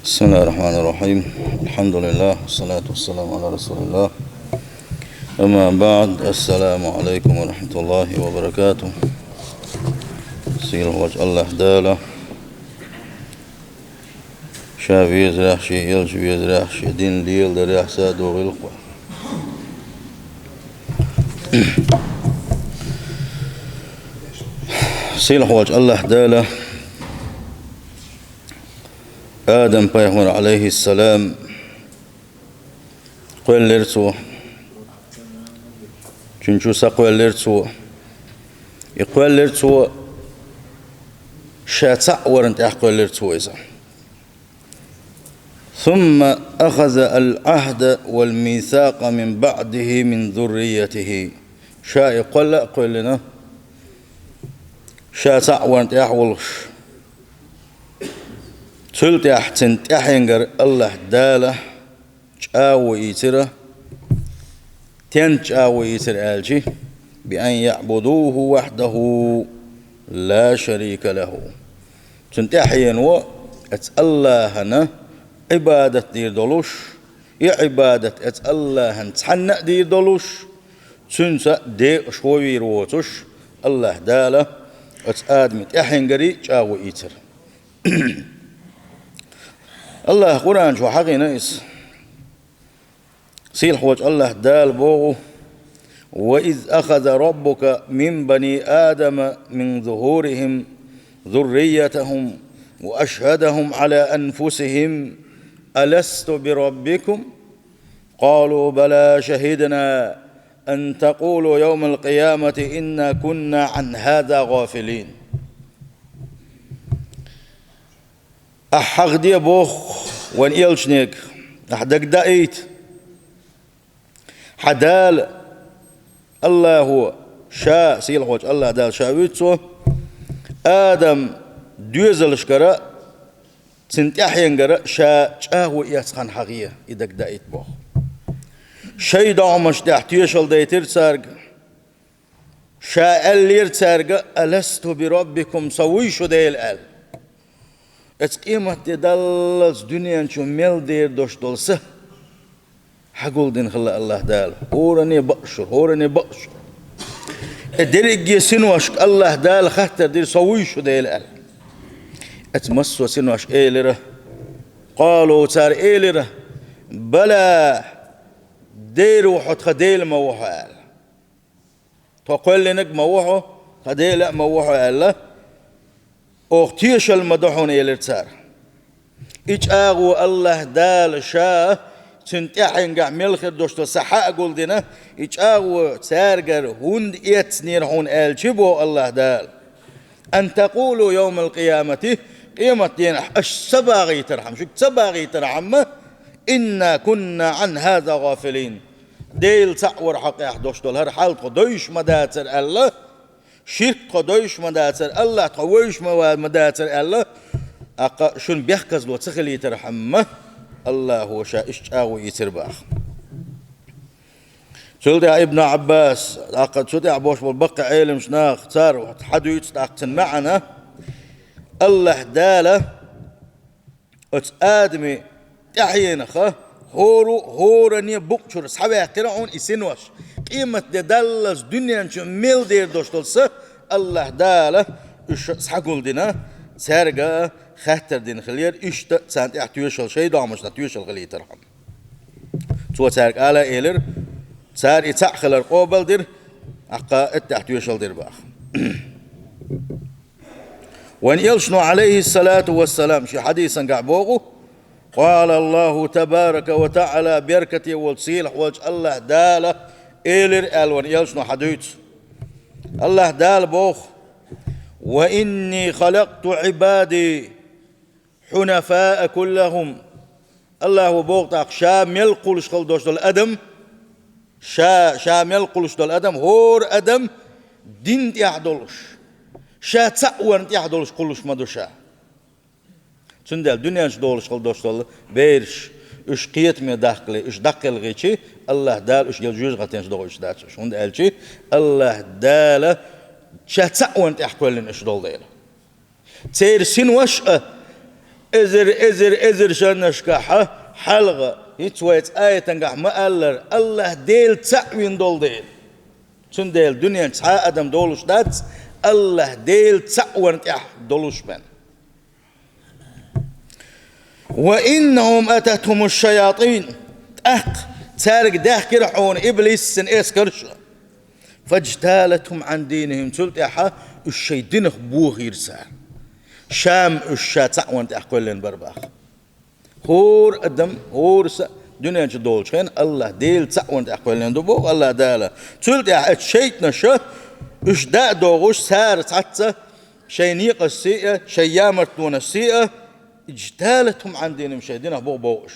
بسم الله الرحمن الرحيم. الحمد لله والصلاة والسلام على رسول الله. أما بعد، السلام عليكم ورحمة الله وبركاته. سيل وجه الله داله شافي زراح شي يل شي زراح شي دين ليل دريح ساد وغلق سيل وجه الله داله آدم پیغمبر عليه السلام قولرتو چونچو سقولرتو يقولرتو شاتع ورنت احقولرتو إذا ثم أخذ العهد والميثاق من بعده من ذريته شاء يقول لا قول لنا شاتع ورنت احولش سلت أحسن تحينجر الله داله جاو يتره تن جاو يتر آلجي بأن يعبدوه وحده لا شريك له تنتحين و الله عبادة دير دولوش يا عبادة الله تحنق دير دولوش تنسى دي شوي روتوش الله داله آدم تحينجري جاو يتر الله قرآن شو حقي نايس سيل حوج الله دال بوغو وإذ أخذ ربك من بني آدم من ظهورهم ذريتهم وأشهدهم على أنفسهم ألست بربكم قالوا بلى شهدنا أن تقولوا يوم القيامة إنا كنا عن هذا غافلين أحق دي بوخ وان إيلشنيك أحدك دايت حدال الله هو شاء سيل خوش الله دال شاويتسو آدم دوزلش كرا تنتحين كرا شاهو يسخن حقية إدك دايت بوخ شاي دعمش تحتيشل دايتر سارق شاء اللير سارق ألست بربكم سويشو ديل أل قيمة دلس دنيا شو ميل دير دوش دولسه حقول دين خلا الله دال هورني بقشر الدرج سنوش الله دال خاطر دير سويشو ديل ال اتمسوا سنوش ايلره قالوا تار ايلره بلا دير وحد خديل موحو ال تقول لنك موحو خديل موحو ال أختيش المدحون يلتسار إجاغو الله دال شاه تنتحين قاع ملخر دوشتو سحاق قول دينا إجاغو تارقر هند إيتنير هون آلجبو الله دال أن تقولوا يوم القيامة قيمة دينا السباغي ترحم شك سباغي ترحم إنا كنا عن هذا غافلين ديل تعور حقيح دوشتو الهر حالت دوش مداتر الله شرك قدوش مداتر الله قويش مداتر الله شون بيحكز لو تخلي ترحمه الله هو شائش أو يترباخ سولد يا ابن عباس أقد سولد يا عبوش بالبقى علم شناخ تار حدو يتستعقتن معنا الله داله آدمي تحيينخه هورني بقشر صحابي اخترعون إسنوش قيمة دلس دنيا شو ميل دير دوشتلسه الله داله إيش سحقول دينا سارقة خاطر دين خلير إيش تسانت احتيوشل شيء دامش نتيوشل خليه ترحم تو سارق على إيلر سار يتع خلر قابل دير أقا احتيوشل دير باخ وان يلشنو عليه الصلاة والسلام شي حديثا قعبوغو قال الله تبارك وتعالى بركتي والصيلح وجه الله داله إيلر ألوان يلشنو حديث الله دال بوخ وإني خلقت عبادي حنفاء كلهم الله بوخ تاق شام يلقلش خل دوش دول أدم شام يلقلش دول أدم هور أدم دين يحدلش شا تسعور يحدلش كلش مدوشا سندل دنيا دولش خل دوش دول بيرش إش قيت من داخله إش داخل غيشي الله دال إش يلجوز غتينش دوش داتش شون دالشي الله دال شاتسا وانت احكوا لنا إش دول ديله تير سين وش ازر شنشكا حلقة يتويت آية تنقح مألر الله ديل تعوين دول ديل تون ديل دنيا تسعى أدم دولوش دات الله ديل تعوين تح دولوش بان وإنهم أتتهم الشياطين تارك ده كرحون إبليس سن إسكرش فاجتالتهم عن دينهم تلتحا الشيطان بوغ يرسال شام الشاتع وانت أحكولين برباخ هور أدم هور دنيا جدول خين الله ديل تع وانت أحكولين دبوغ الله دالا تلتحا الشيطان شه إش دا دوغوش سار تعتى شينيق السيئة شيامر دون السيئة اجتالتهم عن دينهم شيطان بوغ بوغش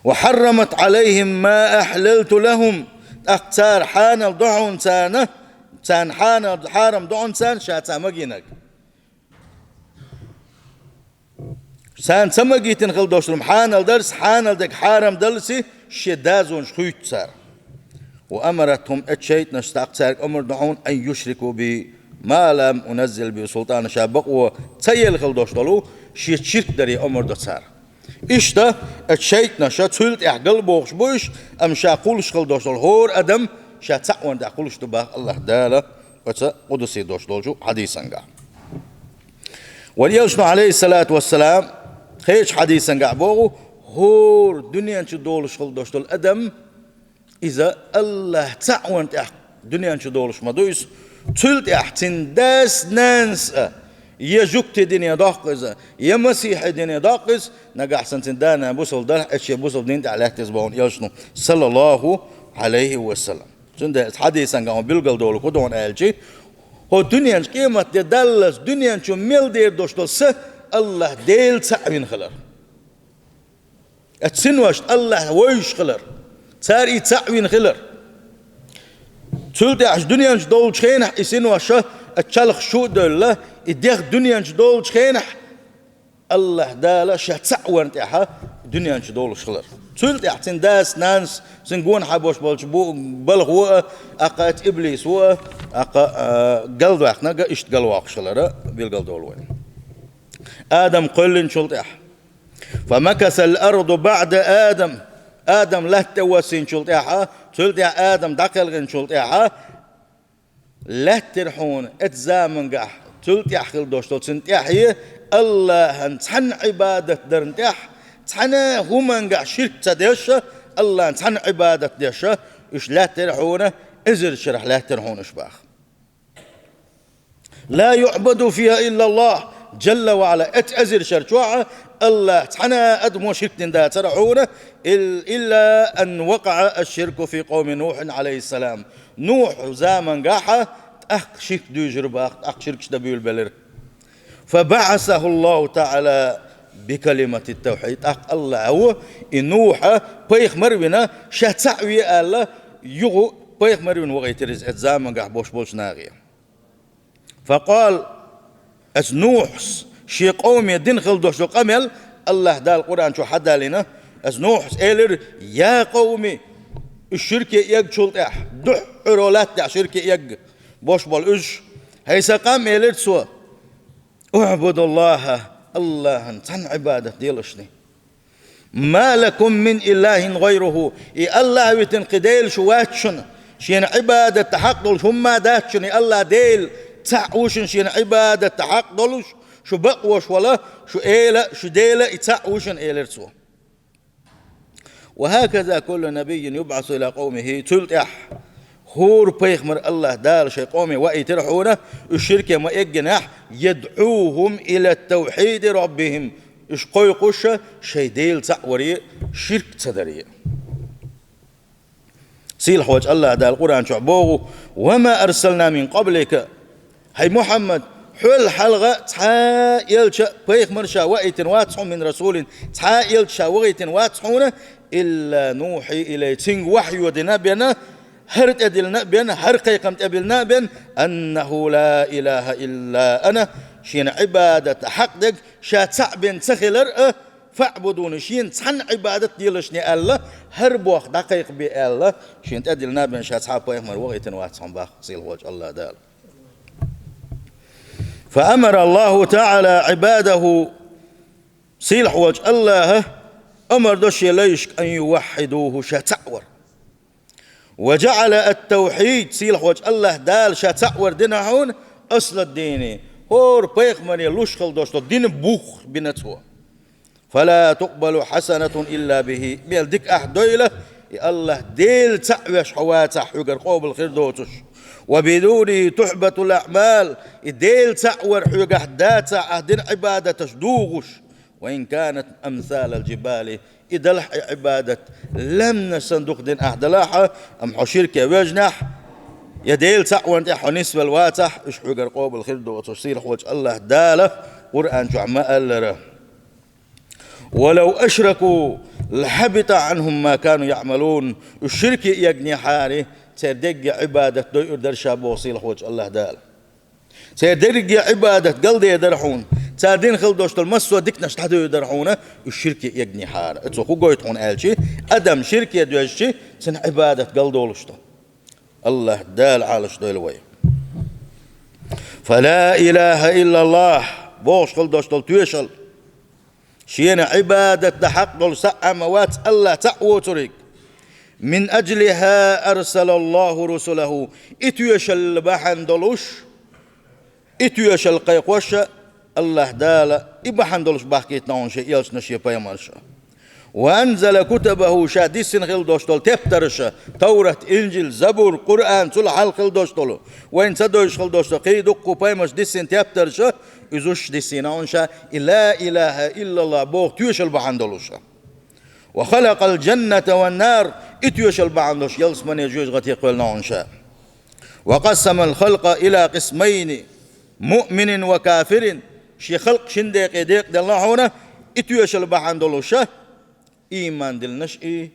وحرمت عليهم ما أحللت لهم أختار حان الضعون سانة سان حان حارم ضعون سان شاتا مجينك سان سمجي تنخل دوشرم حان الدرس حان الدك حارم دلسي شدازون شخيت سار وأمرتهم اتشيت نستقصار أمر ضعون أن يشركوا بما لم أنزل بسلطان شابق وتسيل خل دوشلو شرك دري أمر دسار İşte şeytna şa tült ehgal boğuş boş am şa quluş qıl doşol hor adam şa ta'wan da quluş da Allah dala qata qudusi doşolju hadisanga waliyashnu alayhi salatu wassalam khish hadisanga boğu hor dünyan çu doluş qıl doşol adam iza Allah ta'wan da dünyan çu doluşma doyus tült ehtin das nans يا جوكت الدنيا داقز يا مسيح الدنيا داقز نجح سنتدانا بوصل ده اشي بوصل دين على اهتزبون يشنو صلى الله عليه وسلم جند حديثا قام بيلقل دول كودون الجي هو دنيا قيمه دلس دنيا شو ميل دير دوشتل س الله ديل تعوين خلر اتسنوش الله ويش خلر ساري تعوين خلر تلت عش دنيا دول خينا يسنوش اتشلخ شو دله إديك دنيا جدول خينح الله دالا شتعور انتها دنيا جدول شغلر تلت احتن داس نانس سنقون حبوش بالش بو بلغ هو اقات ابليس هو اقا قلدو احنا اشت قلواق شغلر بالقلدول وين ادم قلن شلتح فمكث الارض بعد ادم لا توسين شلتها تلت ادم دقلغن شلتها لا ترحون اتزامن قح تلت يحخل دوشتو تنتحي الله هنتحن عبادة درنتح تحنا هما نقع شرك تديش الله هنتحن عبادة ديش إش لا ترحونه إزر شرح لا ترحون إشباخ لا يعبد فيها إلا الله جل وعلا أزر شرشوعة الله تحنا أدمو شرك دا ترحونه إلا أن وقع الشرك في قوم نوح عليه السلام نوح زامن قاحة شرك دوجر باخت شرك شدبيل بلر فبعثه الله تعالى بكلمة التوحيد الله هو إنوحة بيخ مربنا شتعوي الله يغو بيخ مربنا وغيترز اتزامن قاح بوش ناغية فقال اس نوح شي قومي دنخل دوش قمل الله دا القرآن شو حدا لنا اس نوح إيلر يا قومي الشركة يق شلتح دح رولات تاع شركة يق بوش بالأج هيسا قام إليت سوا اعبد الله انتن عبادة ديلشني ما لكم من إله غيره الله وتنقديل شواتشن شين عبادة تحقل هم داتشن الله ديل تعوشن شين عبادة تحقلش شو بقوش ولا شو إيلا شو ديلا تعوشن إليت سوا وهكذا كل نبي يبعث إلى قومه تلتح هور بيخمر الله دار شي قومي ويترحونه الشركة ما يجنح يدعوهم إلى التوحيد ربهم إش قوي قشة شي ديل تعوري شرك تدري سيل حوج الله دار القرآن شعبوه وما أرسلنا من قبلك هي محمد حل حلقة تحايل بيخمر شا ويتن واتحون من رسول تحايل شا ويتن واتحونه إلا نوحي إلى تنج وحي ودنابنا هرت أدلنا بين هرقي قمت أبلنا بين أنه لا إله إلا أنا شين عبادة حقك شاتع بين سخلر فاعبدون شين تحن عبادة ديلشني الله هربوخ دقيق بي الله شين أدلنا بين شاتع بيخمر وغيتن واتحون باخ سيل وجه الله دال فأمر الله تعالى عباده سيلح وجه الله أمر دوشي ليش أن يوحدوه شاتعور، وجعل التوحيد سيلح وجه الله دال شاتعور دينهون أصل الدين هور بيخ من يلوشخل دوشتو دين بوخ بنتوه، فلا تقبل حسنة إلا به بيل ديك أحدويلة الله ديل تعوش حواتح حقر قوب الخير دوتش، وبدونه تحبط الأعمال ديل تعور حقر داتا أهدين عبادة تشدوغش، وإن كانت أمثال الجبال إذا عبادة لم نصندوق دين أهدلاحة أم حشيرك وجنح يديل تعور تحو نسبة الواتح إش حقر قوب الخير دوتش سيرح وجه الله داله قرآن جعماء اللره. ولو أشركوا لحبط عنهم ما كانوا يعملون. الشرك يجني حاري تردق عبادة دوير درشا بوصيل وجه الله دال تردق عبادة قلد يدرحون تردين خل دوشت المسوى ديك نشتحدو يدرحونه. الشرك يجني حاري اتسوكو قويتون آلشي أدم شرك يدوشي سن عبادة قلد ولشتو الله دال عالش دويلوي. فلا إله إلا الله بوش خل دوشت التويشل شينا عبادة حق دول سأموات الله تعوترك. من أجلها أرسل الله رسله إتيش البحن دولوش إتيش القيقوش الله دالا إبحن دولوش بحكيت نونش يلش نشي بيمارش، وأنزل كتبه شاديسن خل دوشتول تبترش توراة إنجيل زبور قرآن تل حل خل دوشتولو، وإن تدوش خل دوشتول قيدوكو بيمش ديسن تبترش إزوش ديسينونشا لا إله إلا الله بوغ تيوش البحندولوشا. وخلق الجنة والنار إتيوش البحندوش يلس من يجوز غتيق والنونشا. وقسم الخلق إلى قسمين مؤمن وكافر شي خلق شنديق يديق دي الله هنا إتيوش البحندولوشا إيمان دل نشئي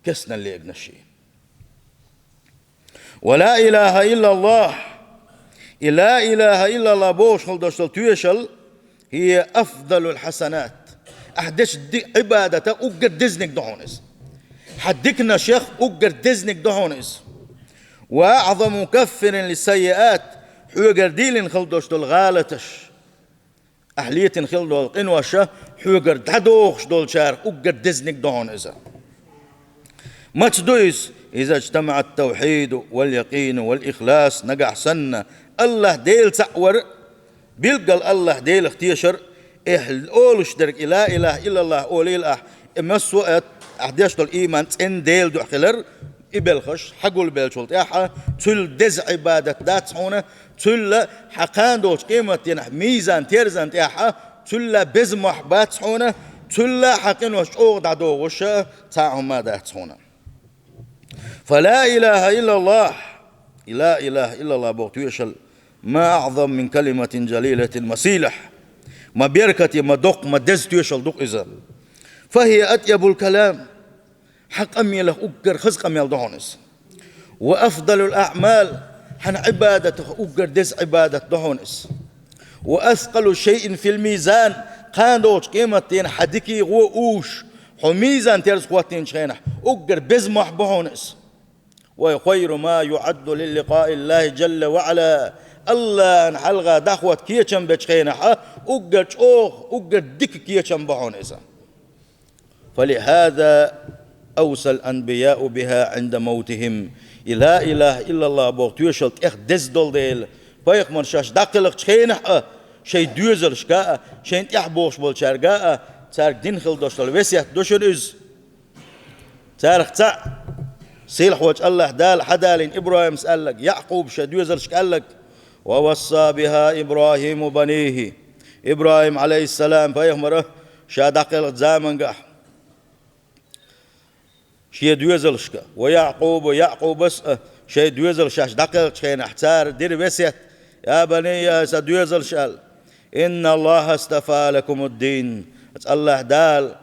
كسنا اللي نشئي. ولا إله إلا الله لا إله إلا الله بوش خل دوشتل تيوشل هي أفضل الحسنات. أحدش دي عبادة أقر دزنك دهونس حدكنا شيخ أقر دزنك دهونس. وأعظم مكفر للسيئات حوقر ديلن خل دوشتل غالتش أهلية خل دول قنوشة حوقر دادوخش دول شار أقر دزنك دهونس. ما تدويس إذا اجتمع التوحيد واليقين والإخلاص نقع سنة الله ديل تعور بيلقى الله ديل اختيشر أولش درك لا إله إلا الله أولي الأح مسوء أحداش الإيمان إن ديل دو خلر إبلخش حقول بيلشولت إحا تل دز عبادة دات هنا تل حقان دوش قيمة ينح ميزان تيرزان إحا تل بزمح بات هنا تل حقين وش أغدع دوغش تاعهم ما دات هنا. فلا إله إلا الله لا إله إلا الله بوتيشل ما أعظم من كلمة جليلة مسيلح ما بيركتي ما دق ما دز تيشل دق إذا فهي أطيب الكلام حق أمي له أقر خزق أمي دهونس. وأفضل الأعمال حن عبادة أقر دز عبادة دهونس. وأثقل شيء في الميزان قاندوش قيمتين حديكي غو أوش حميزان تيرس قواتين شينح أقر بزمح بهونس. وخير ما يعد للقاء الله جل وعلا الله نحلغا دخوت كيشن بشخينها أقر أوه أقر ديك كيشن بهونس. فلهذا أوصى الأنبياء بها عند موتهم. لا إله إلا الله بوغتوشلت إخ دزدل ديل بايخ من شاش داقلق شخينها شي دوزر شكاء شي انتيح بوغش بالشارقاء تارك دين خل دوشتل وسيح دوشر إز تارك تاع سيلح وجه الله دال حدالين إبراهيم سألك يعقوب شدوزر شكالك. ووصى بها إبراهيم بنيه إبراهيم عليه السلام بايخ مره شادقلق زامن قح شي دوزر شكا. ويعقوب بس شي دوزر شاش دقلق شكين احتار دير وسيح يا بني سدوزر شال إن الله استفى لكم الدين. الله دال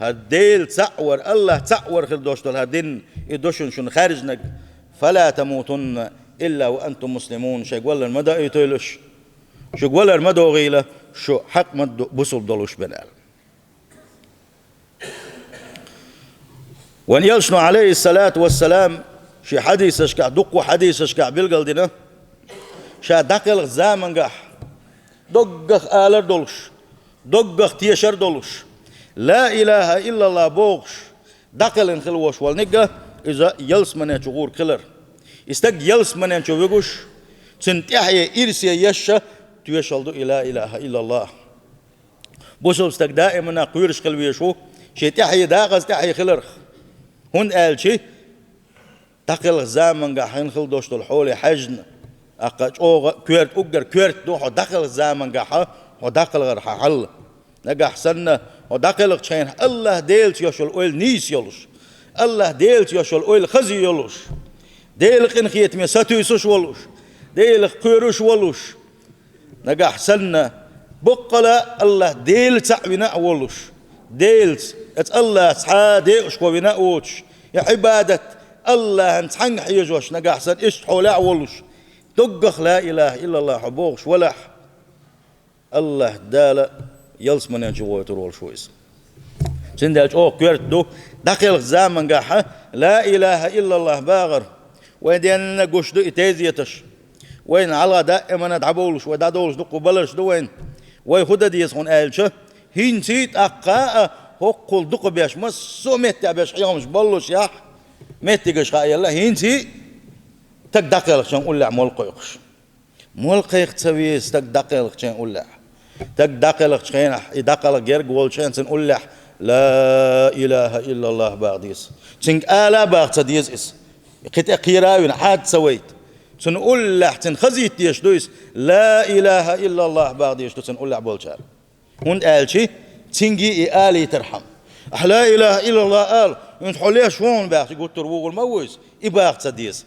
هالديل تعور الله تعور خل دوشتل هالدين يدوشن شن خارجنك. فلا تموتن إلا وأنتم مسلمون. شيء ولا المدى يتولش شو ولا المدى غيلة شو حق مد بصل دلوش بنال. وان يلشنو عليه الصلاة والسلام شي حديث اشكع دق حديث اشكع بالقلدنا شا دقل زامن قح دقخ آلر دولش دقخ تيشر دولش لا إله إلا الله بوغش دقلن خلوش والنقة إذا يلس من شغور كلر استق يلس من شوغوش تنتحي إرسي يشا تيشلدو لا إله إلا الله بوشل استق دائما قيرش خلويشو شي تحي داغز تحي خلر هون قال شي دقل زامن قاحين خل دوشتو الحولي حجن أقاش أو كيرت أجر كيرت دوح دقل زامن قاحه ودقل غير حل نجح سنة ودقل شين الله ديلت يشل أول نيس يلوش الله ديلت يشل أول خزي يلوش ديلك إن خيت من ستويسوش ولوش ديلك قيروش ولوش نجح سنة بقلا الله ديل تعبنا ولوش ديلت الله صحادق وبنا وش يا عبادة الله أنت حنح يجوش نجح سن إيش حولا ولوش دقخ لا إله إلا الله حبوغش ولا الله دال يلس من ينجوا يترول شويس سندالج أو كيرت دو دقيق زمن قاحة لا إله إلا الله باغر وين دينا قش دو إتازيتش وين على دائما ندعبولش ودا دولش دو قبلش دو وين خدا ديس هون قالش هين سيت أقاء هقول دق بيش مسو مت بيش يومش بلش يا مت قش خا يلا هين سي تك دقيق شان قول لا ملقيقش ملقيق تسويس تك دقيق شان قول لا تك دقيق شان دقيق غير قول شان سنقول لا لا إله إلا الله باغديس تنك آلا باغ تديس إس قت قيراوين حاد سويت سنقول له تنخزيت ديش دويس لا إله إلا الله باغديش سنقول له بولشار هون قال شي تنجي آلي ترحم لا إله إلا الله قال ينتحوا ليه شون باغ يقول تروغ الموز إباغ تديس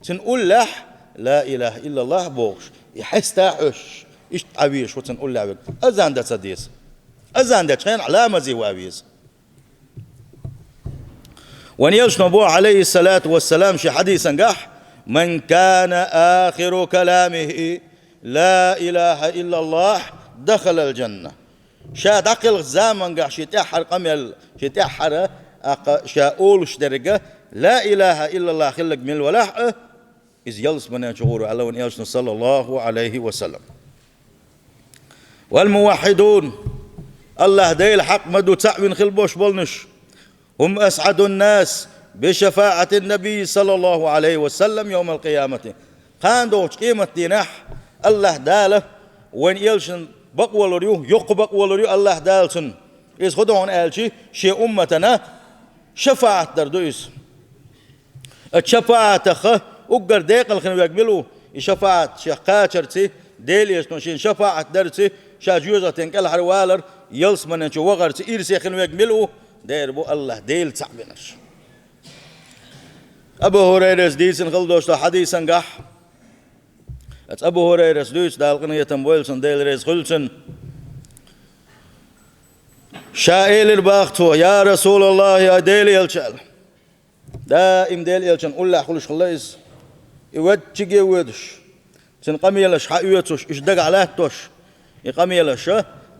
سنقول له لا إله إلا الله بوغش يحس تاحش إيش تعبيش وتنقول له أزان دا تديس أزان دا شين علامة زي وابيز ونيلش نبوه عليه الصلاة والسلام شي حديثا قح من كان آخر كلامه لا إله إلا الله دخل الجنة شا دقل زامن قح شي تحر قميل شي تحر شاول شدرقة لا إله إلا الله خلق من الولاح إذ يلس من شغور على ونيلش صلى الله عليه وسلم والموحدون الله ديل حق مدو تعوين خلبوش بولنش هم أسعد الناس بشفاعة النبي صلى الله عليه وسلم يوم القيامة قان دوش قيمة دينح الله داله وين يلشن بقوى لريو يقبق ولريو الله دالسن إذ خدون قالشي شي أمتنا شفاعة دردويس الشفاعة خ أقر ديقل خنو يقبلوا شفاعة شقاتشرتي ديل يشنوشين شفاعة درتي شاجوزة تنكال حروالر يلس من انشو وغرتي إرسي خنو يقبلوا دير بو الله ديل تعبنش أبو هريرة ديسن خلدوش حديثا قح أبو هريرة دوش دالقنا يتنبويلسن ديل ريز خلسن شائل الباختو يا رسول الله يا ديل يلشال دائم ديل يلشان الله خلش خليس يوجه يودش تنقمي يلش حقيتوش إشدق على توش يقمي يلش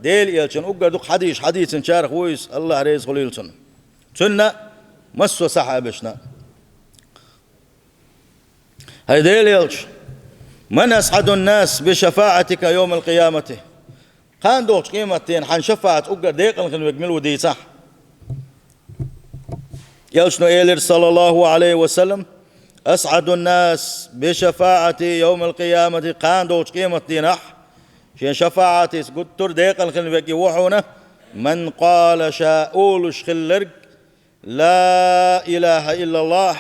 ديل يلشان أقدر دق حديث شارخ ويس الله ريز خليلسن سنة مسو صحابشنا هاي ديل يلش من أسعد الناس بشفاعتك يوم القيامة قان دوش قيمتين حن شفاعة أقدر ديقل خلو يكملوا دي صح يلشنو إيلر صلى الله عليه وسلم أسعد الناس بشفاعتي يوم القيامة قان دوش قيمتين أح شين شفاعتي قدر ديقل خلو يكيوحونا من قال شاؤولش خلرق لا إله إلا الله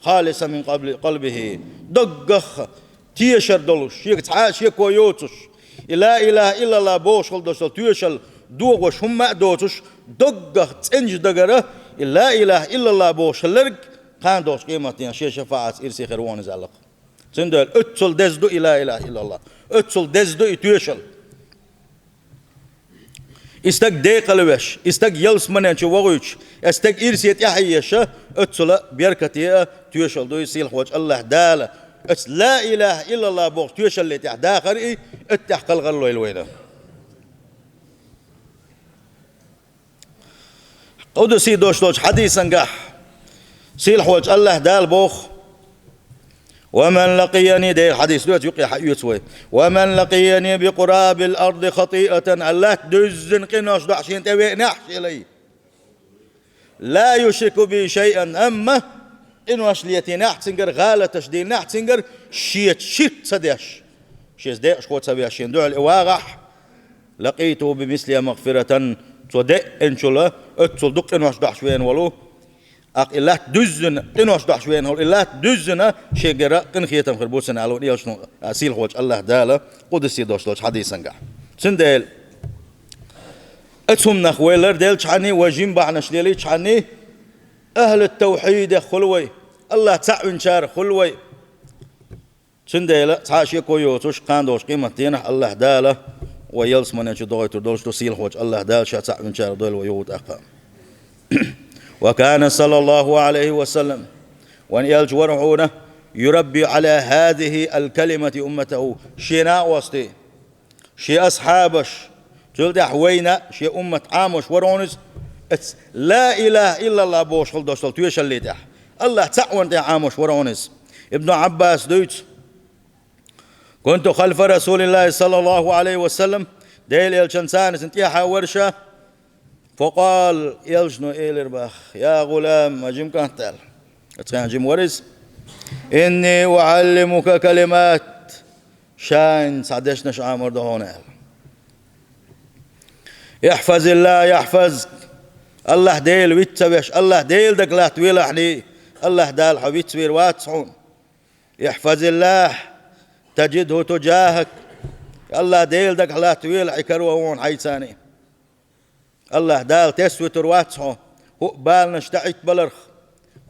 خالصا من قلبه دقخ تيشر دولش يكتعاش يكويوتش لا إله إلا الله بوش خلدوش تيشل دوغوش هم دوتش دقخ تنج دقره لا إله إلا الله بوش لرق قان دوش قيمتين شي شفاعة إرسي خيروان زعلق سندل اتسل دزدو لا إله إلا الله اتسل دزدو تيشل استق ديقلوش استق يلس منن شو وغوش استق إرسيت يحيش اتسل بيركتي تيشل دو يسيل خوش الله داله لا إله إلا الله بوغ تيشل اللي تحداخر إيه اتحقل غلو الوينة قدسي دوش حديثا قح سيل حوج الله دال بوخ ومن لقيني ده حديث دوت يقي حيوتوي ومن لقيني بقراب الأرض خطيئة الله دزن قناش دعشين تبي نحشي لي لا يشرك بي شيئا أما إنه أشليتي نحتنجر غالة تشديل نحتنجر شيت صديش شيت ديش قوت سبياشين دعا الإواغح لقيته بمثل مغفرة تودئ إن شاء الله أتصل دق إنه أشدع شوين ولو الله دزن إنه أشدع شوين هو الله دزن شيء جرا قن خيتم خربوسن على ودي أشنو أسيل خوج الله داله قدسي دوش حديث نجح سندل أتهم نخويلر ديل شعني وجيم بعنش ديلي شعني أهل التوحيد خلوي الله تعون شار خلوي سندل تعاشي كويوتوش قاندوش قيمتين الله داله ويلس من يشدوي تردوش تسيل خوج الله دال شاع من شار دول ويود أقام وكان صلى الله عليه وسلم وأن يلج ورعونه يربي على هذه الكلمة أمته شينا وسطي شي أصحابش جلد حوينا شي أمة عامش ورعونس لا إله إلا الله بوش خل دوشل تويش اللي ده الله تعون ده عامش ورعونس ابن عباس دوت كنت خلف رسول الله صلى الله عليه وسلم ديل يلشنسان سنتيحة ورشة فقال يلجنو إيلرباخ يا غلام أجم كهتال أتخيان جم ورز إني أعلمك كلمات شان سعدشنا شعامر دهونا يحفظ الله يحفظك الله ديل ويتسبش الله ديل دك لا تويلحني الله دال حبيت سوير واتسعون يحفظ الله تجده تجاهك الله ديل دك لا تويلح كروهون حيثاني الله دال تسوي ترواتسعه هو بالنا اشتعيت بلرخ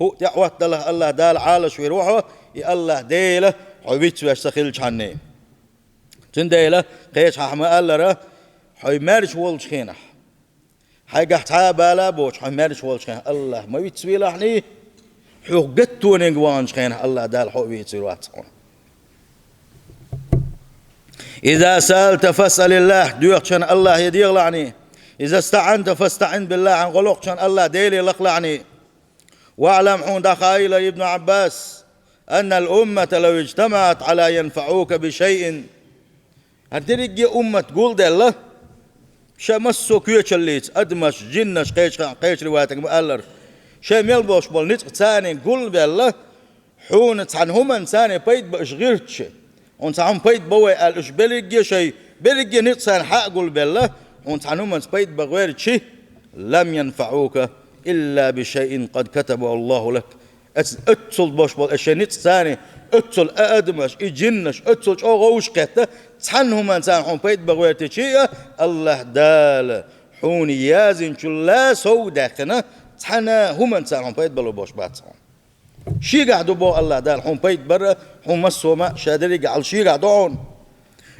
هو تعوت له الله دال عالش ويروحه يا الله ديله حبيت سوي استخيل عني تنديله قيش حما الله حي مارش ولش خينه حي قحتها بالا بوش حي مارش ولش خينه الله ما بيتسوي لحني حو قتوني قوانش خينه الله دال حبيت سوي واتسعه إذا سألت فاسأل الله ديوخشن الله يديغ لعني إذا استعنت فاستعن بالله عن غلقشن الله ديلي لقلعني واعلم حون دخائل ابن عباس أن الأمة لو اجتمعت على ينفعوك بشيء هتريجي أمة تقول ده الله شمسو كيوش الليت أدمش جنش قيش رواتك مؤلر شام يلبوش بالنطق ثاني قول بالله حون تعنهم إنساني بيت بأشغيرتش ونتعهم بيت بوي الأش بلقي شيء بلقي نطسان حق قول بالله ونتعنهم بيت بغير شيء لم ينفعوك إلا بشيء قد كتبه الله لك اتصل باش بالأشياء نطساني اتصل أدمش إجنش اتصل أغوش كتا تعنهم إنسان حون بيت بغير شيء الله دال حون يازن شلا سوداخنا تحنا هم إنسان حون بيت بلو باش باتسان شي قاعدوا بو الله دال حون بيت برا حون مسوا ما شادري قال شي قاعدون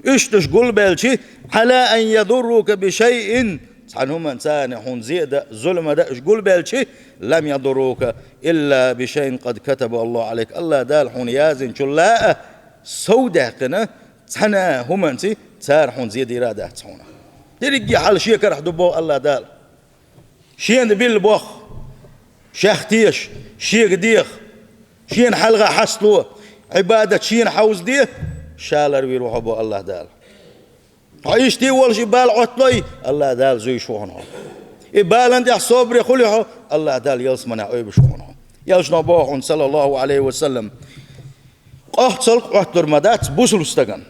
ايش تقول بالشي على ان يضروك بشيء عنهم انسان حون زياده ظلم ده ايش قول بالشي لم يضروك الا بشيء قد كتبه الله عليك الله دال حون يازن شلا سودا قنا تنا هم انت صار حون زيد اراده تحونا ترجع على شي كرح دبو الله دال شي نبيل بوخ شختيش شي قديخ شين حلقة حصلوا عبادة شين حوز دي شالر ويروحوا بو الله دال عيش دي والش بال عطلي الله دال زي شوهنهم إبال عندي صبري خليه الله دال يلسمنا أي بشوهنهم يلسنا بوحون صلى الله عليه وسلم قحصل قحطر مدات بوصل استغن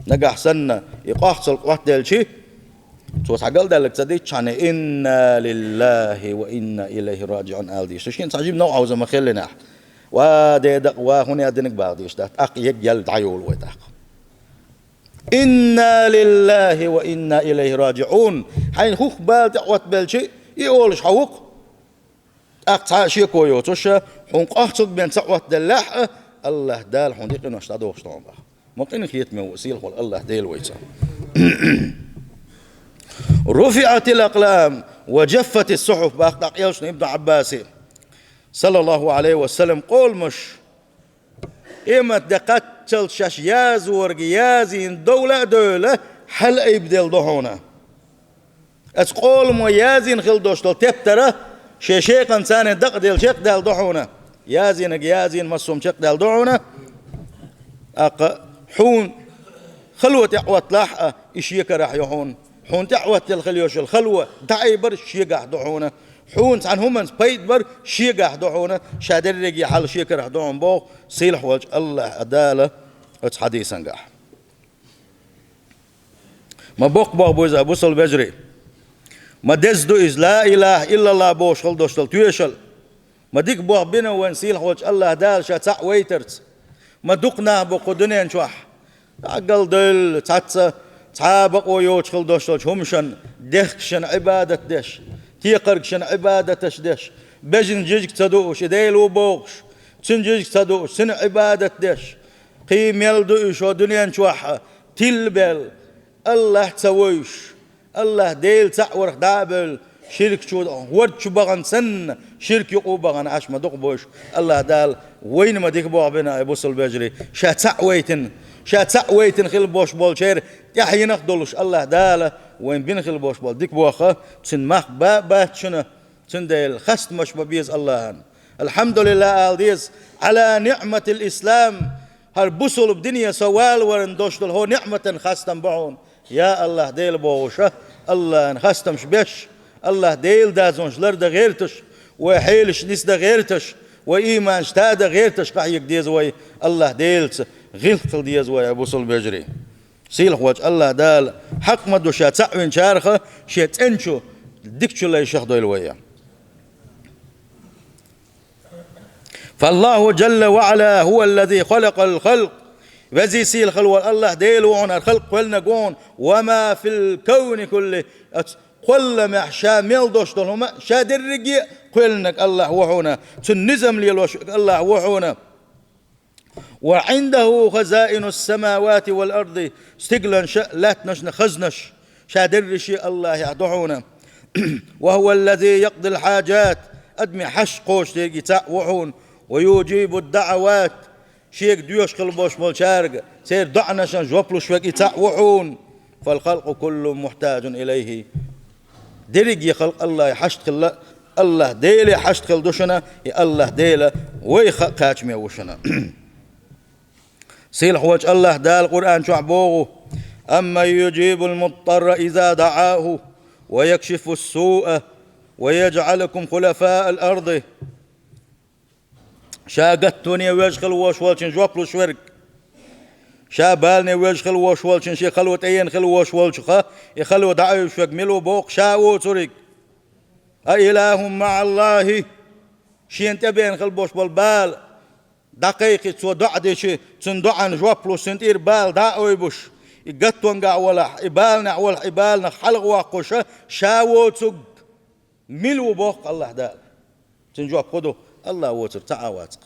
نجح سنة يقحصل قحط دال شي توس عقل دالك تدي شان إنا لله وإنا إليه راجعون آل شين تعجب نوع عاوز ما خلينا وده وهنا أدنك بعض يشتات أقيق يلد عيول ويتاق إنا لله وإنا إليه راجعون حين خوخ بال دعوت بالشيء يقولش حوق أقطع شيء كويوتوش حنق أحصد بين سعوت دلاح الله دال حنديق نشتادوش طعمه ممكن خيت من وسيل قول الله ديل ويتا رفعت الأقلام وجفت الصحف بأخطاق يلشن ابن عباس صلى الله عليه وسلم قول مش إما دقتل شاشياز ورقيازين دولة حل يبدل ضحونا أتقول مويازين خل دوشتل تبتره شيخ إنسان دق ديل شيخ ديل ضحونا يازينك يازين مصوم شق دال دعونا أق حون خلوة يعوت لاحقة إشيك راح يحون حون تعوت الخليوش الخلوة دعيبر شيقة دعونا حون عن هم بيت بر شيقة دعونا شادر رجي حال شيك راح دعون بو صيلح وجه الله عدالة حديثا قاح ما بوق بوزا بوصل بجري ما دزدو إز لا إله إلا الله بوش خل دوشتل تويشل ما ديك بوق بنا ونسيلح وجه الله دال شاتع ويترت ما دقنا بقدنيا نشوح أقل دل تعتسى تعابق ويوش خل دوشتل همشن دخشن عبادة دش تيقرقشن عبادة دش بجن جيجك تدوش ديل وبوغش سن جيجك تدوش سن عبادة دش قيم يلدوش ودنيا نشوح تلبل الله تسويش الله ديل تعورك دابل شرك شو ورد شو بغن سن شرك يقو بغن عاش ما دقبوش الله دال وين ما ديك بوع بنا يبوصل بجري شا تعويتن خل بوش بول شير يحيي نخدلش الله دال وين بين خل بوش بول ديك بوخه تن مخ با شنو تن ديل خست مش ببيز الله الحمد لله ديز على نعمة الإسلام هل بوصل بدنيا سوال ورندوش هو نعمة خاستم بعون يا الله ديل بوشه الله نخستمش بيش الله ديل دازونش لرد غيرتش وحيلش نس دا غيرتش وإيمان شتا دا غيرتش قحيك ديز وي الله ديلت غلط ديز وي أبوصل بجري سيلح وجه الله دال حق مدو شا تعوين شارخة شيت انشو ديكشو لا يشخدو الويا فالله جل وعلا هو الذي خلق الخلق وزي سيل خلوة الله ديل وعنا الخلق قلنا قون وما في الكون كله قل ما شامل دوشتهم شادر رجي قلنك الله وحونا تنزم لي الله وحونا وعنده خزائن السماوات والأرض استقلا لا تنشن خزنش شادر رشي الله يعدحونا وهو الذي يقضي الحاجات أدمي حش قوش تيجي وحون ويجيب الدعوات شيك ديوش خلبوش مول شارق سير دعنا شان جوبلو شوك يتعوحون فالخلق كله محتاج إليه درج يخلق الله حشت خل الله ديلي حشت خل دوشنا يا الله ديله ويخاش ميوشنا سيل حوج الله دال القرآن شعبوه أما يجيب المضطر إذا دعاه ويكشف السوء ويجعلكم خلفاء الأرض شاقتوني ويشخل وشوالشن جوبلو شورك شابالني ويشخل وشوالشن شي خلوة اين خلو وشوالشخة يخلو دعايو شوك ملو بوق شاو ترك أإله مع الله شي انتبين خل بوش بالبال دقيقة سو دعدي شي تندعن جوبلو سنتير بال دعوي بوش يقطون قاولا إبالنا أول إبالنا حلق واقوشة شاو تسق ملو بوق الله دال تنجوب خدو الله وتر تعاواتك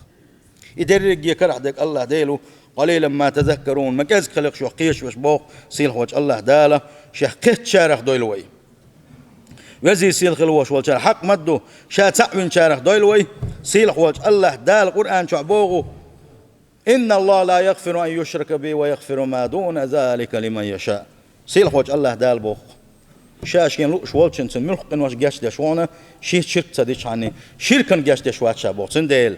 يدرج يكره دك الله ديلو قليلا ما تذكرون ما كاز خلق شو قيش وش بوق سيل وجه الله داله شيخ قت شارخ دويلوي وزي سيل خلوش والشارع حق مدو شا تعوين شارخ دويلوي سيل وجه الله دال القرآن شعبوغو إن الله لا يغفر أن يشرك به ويغفر ما دون ذلك لمن يشاء سيل وجه الله دال بوق شاشين لوش والشن تملقن واش جاش دشوانا شي شرك تديش عني شركن جاش دشوات شابو تنديل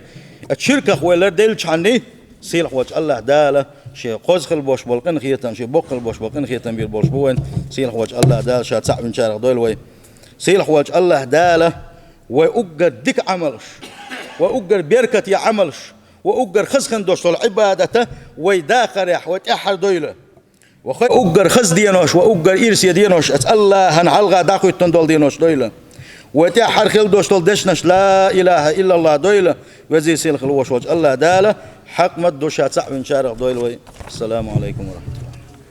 الشركة خويلر ديل عني سيل وجه الله داله شي قوز خل بوش بولقن خيتن شي بوق البوش بولقن خيتن بير بوش بوين سيل وجه الله دال شا تعب من شارع دول وي سيل وجه الله داله وأجر ديك عملش وأجر بيركة يا عملش وأجر خزخن دوش العبادة ويداخر يا حوت أحد دويله وأجر خز دينوش وأجر إيرس دينوش الله هنعلقا داقو يتندول دينوش دويله وتأحر خل دوش دشنش لا إله إلا الله دويله وزي سيل خلوش وجه الله داله حق مد دوشات صعب من شارع دويله السلام عليكم ورحمة الله